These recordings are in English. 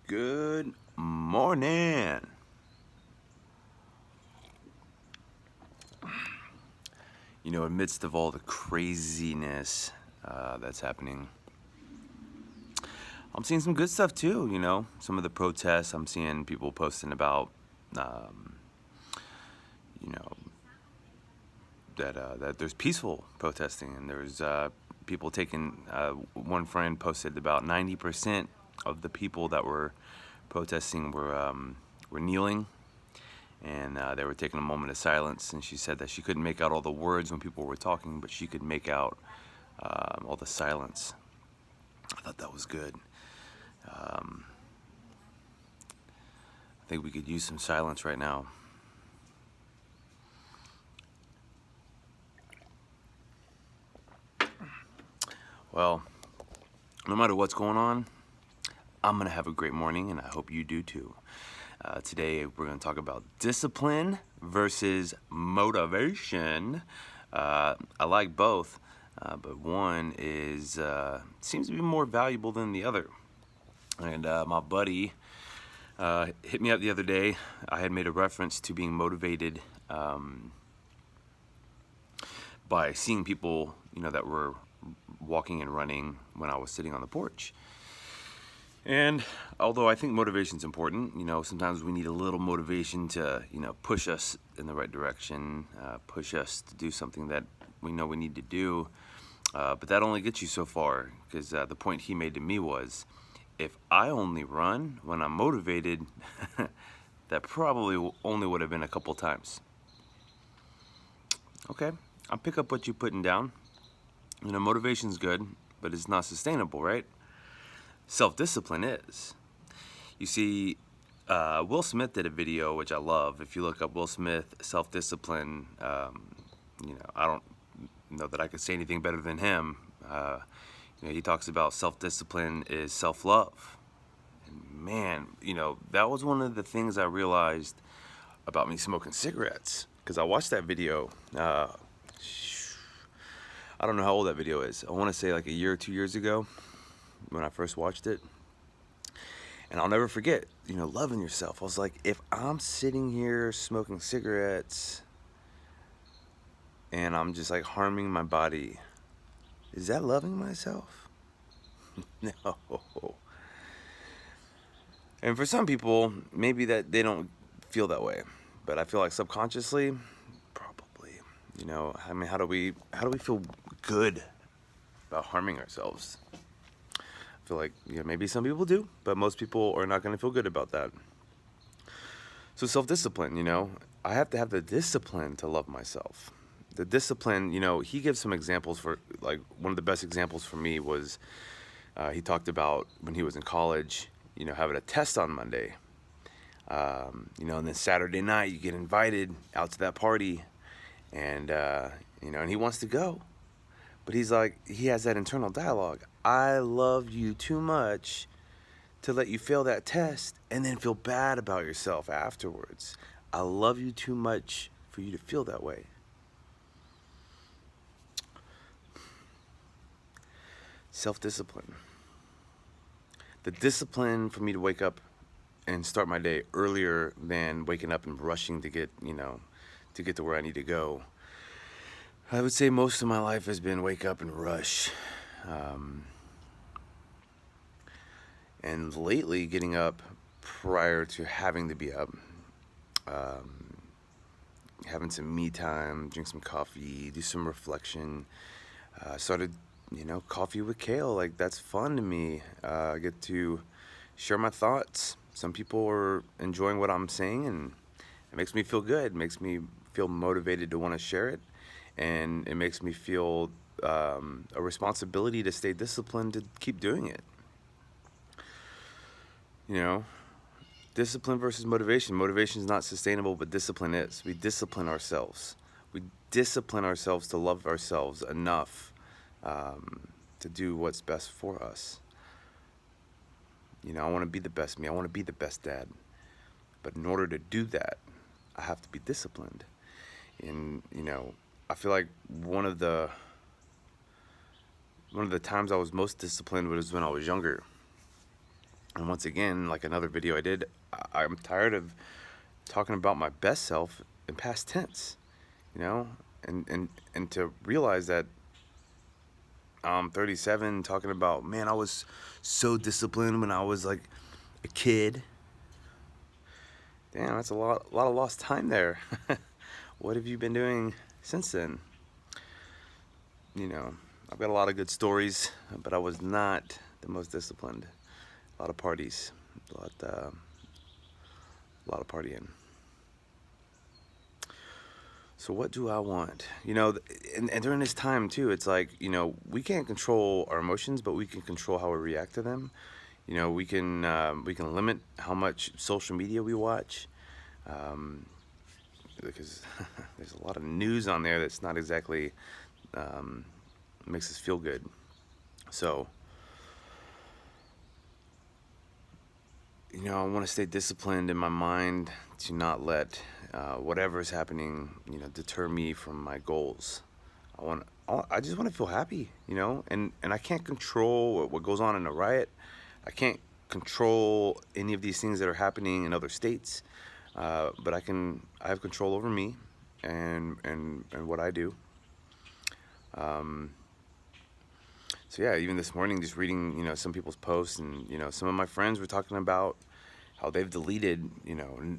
Good morning. Amidst of all the craziness that's happening, I'm seeing some good stuff too. Some of the protests, I'm seeing people posting about, um, you know, that there's peaceful protesting, and there's people taking. One friend posted about 90% of the people that were protesting were kneeling, and they were taking a moment of silence, and she said that she couldn't make out all the words when people were talking, but she could make out all the silence. I thought that was good. I think we could use some silence right now. Well, no matter what's going on, I'm going to have a great morning, and I hope you do too. Today, we're going to talk about discipline versus motivation. I like both, but one is seems to be more valuable than the other. And my buddy hit me up the other day. I had made a reference to being motivated by seeing people, that were walking and running when I was sitting on the porch. And although I think motivation's important, sometimes we need a little motivation to, push us in the right direction, push us to do something that we know we need to do. But that only gets you so far, because the point he made to me was, if I only run when I'm motivated, that probably only would have been a couple times. Okay, I'll pick up what you're putting down. Motivation's good, but it's not sustainable, right? Self-discipline is. You see, Will Smith did a video, which I love. If you look up Will Smith self-discipline, I don't know that I could say anything better than him. He talks about self-discipline is self-love. And man, that was one of the things I realized about me smoking cigarettes, because I watched that video. I don't know how old that video is. I want to say like a year or 2 years ago when I first watched it. And I'll never forget, loving yourself. I was like, if I'm sitting here smoking cigarettes and I'm just like harming my body, is that loving myself? No. And for some people, maybe that they don't feel that way, but I feel like subconsciously, probably. How do we feel good about harming ourselves? I feel like maybe some people do, but most people are not going to feel good about that. So self-discipline, I have to have the discipline to love myself. The discipline, he gives some examples for, like, one of the best examples for me was he talked about when he was in college, having a test on Monday. And then Saturday night you get invited out to that party, and and he wants to go, but he's like, he has that internal dialogue. I love you too much to let you fail that test and then feel bad about yourself afterwards. I love you too much for you to feel that way. Self-discipline. The discipline for me to wake up and start my day earlier than waking up and rushing to get to where I need to go. I would say most of my life has been wake up and rush. And lately, getting up prior to having to be up, having some me time, drink some coffee, do some reflection. Started, coffee with kale. Like, that's fun to me. I get to share my thoughts. Some people are enjoying what I'm saying, and it makes me feel good. It makes me feel motivated to want to share it, and it makes me feel a responsibility to stay disciplined to keep doing it. Discipline versus motivation. Motivation is not sustainable, but discipline is. We discipline ourselves. We discipline ourselves to love ourselves enough to do what's best for us. I want to be the best me. I want to be the best dad. But in order to do that, I have to be disciplined. And, I feel like one of the times I was most disciplined was when I was younger. And once again, like another video I did, I'm tired of talking about my best self in past tense, you know, and to realize that I'm 37 talking about, man, I was so disciplined when I was like a kid. Damn, that's a lot of lost time there. What have you been doing since then? You know, I've got a lot of good stories, but I was not the most disciplined. A lot of parties, a lot of partying. So what do I want? You know, and during this time too, it's like, you know, we can't control our emotions, but we can control how we react to them. You know, we can limit how much social media we watch, because there's a lot of news on there that's not exactly makes us feel good. So, you know, I want to stay disciplined in my mind to not let whatever is happening, you know, deter me from my goals. I just want to feel happy, you know, and I can't control what goes on in a riot. I can't control any of these things that are happening in other states, but I have control over me and what I do. So yeah, even this morning, just reading, you know, some people's posts, and you know, some of my friends were talking about how they've deleted, you know,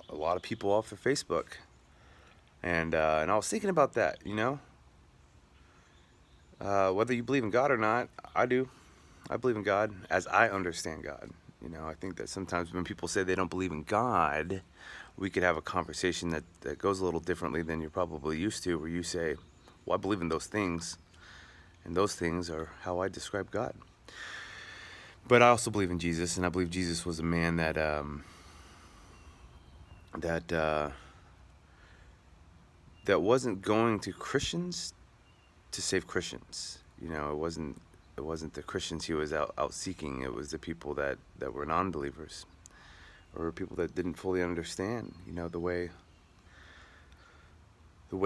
a lot of people off of Facebook, and I was thinking about that, you know, whether you believe in God or not, I do. I believe in God as I understand God. You know, I think that sometimes when people say they don't believe in God, we could have a conversation that goes a little differently than you're probably used to, where you say, well, I believe in those things, and those things are how I describe God. But I also believe in Jesus, and I believe Jesus was a man that that wasn't going to Christians to save Christians. You know, it wasn't the Christians he was out seeking. It was the people that were non-believers, or people that didn't fully understand, you know, the way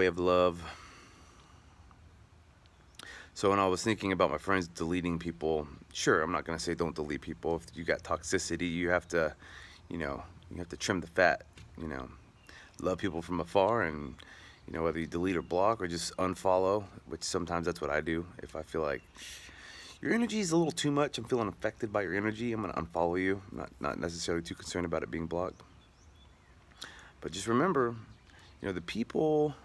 of love. So when I was thinking about my friends deleting people, sure, I'm not going to say don't delete people. If you got toxicity, you have to, you know, you have to trim the fat, you know. Love people from afar, and, you know, whether you delete or block or just unfollow, which sometimes that's what I do. If I feel like your energy is a little too much, I'm feeling affected by your energy, I'm going to unfollow you. I'm not necessarily too concerned about it being blocked. But just remember, you know, the people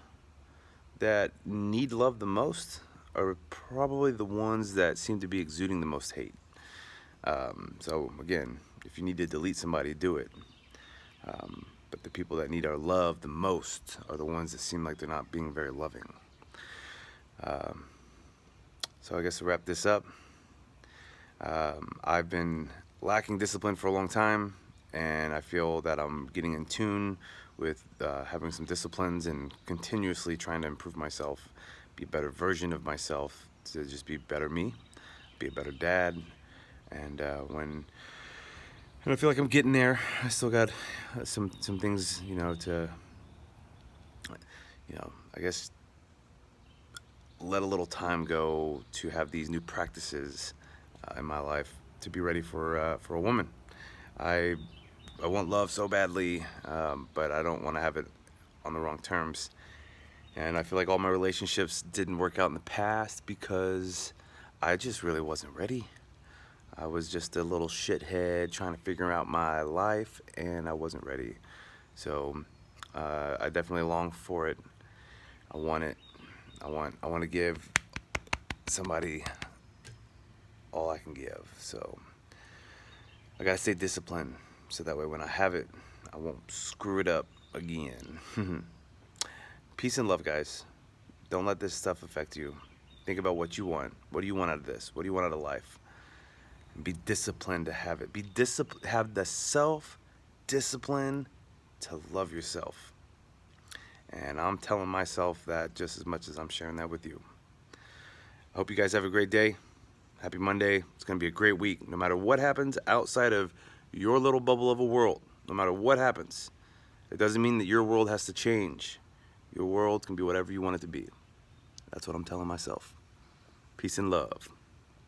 that need love the most are probably the ones that seem to be exuding the most hate. So again, if you need to delete somebody, do it. But the people that need our love the most are the ones that seem like they're not being very loving. So I guess to wrap this up, I've been lacking discipline for a long time, and I feel that I'm getting in tune with having some disciplines and continuously trying to improve myself, be a better version of myself, to just be better me, be a better dad. And when I feel like I'm getting there, I still got some things, you know, to, you know, I guess let a little time go to have these new practices in my life to be ready for a woman. I want love so badly, but I don't want to have it on the wrong terms. And I feel like all my relationships didn't work out in the past because I just really wasn't ready. I was just a little shithead trying to figure out my life, and I wasn't ready. So I definitely long for it. I want it. I want to give somebody all I can give. So I gotta stay disciplined, so that way when I have it, I won't screw it up again. Peace and love, guys. Don't let this stuff affect you. Think about what you want. What do you want out of this? What do you want out of life? And be disciplined to have it. Have the self-discipline to love yourself. And I'm telling myself that just as much as I'm sharing that with you. I hope you guys have a great day. Happy Monday. It's going to be a great week. No matter what happens outside of your little bubble of a world, no matter what happens, it doesn't mean that your world has to change. Your world can be whatever you want it to be. That's what I'm telling myself. Peace and love.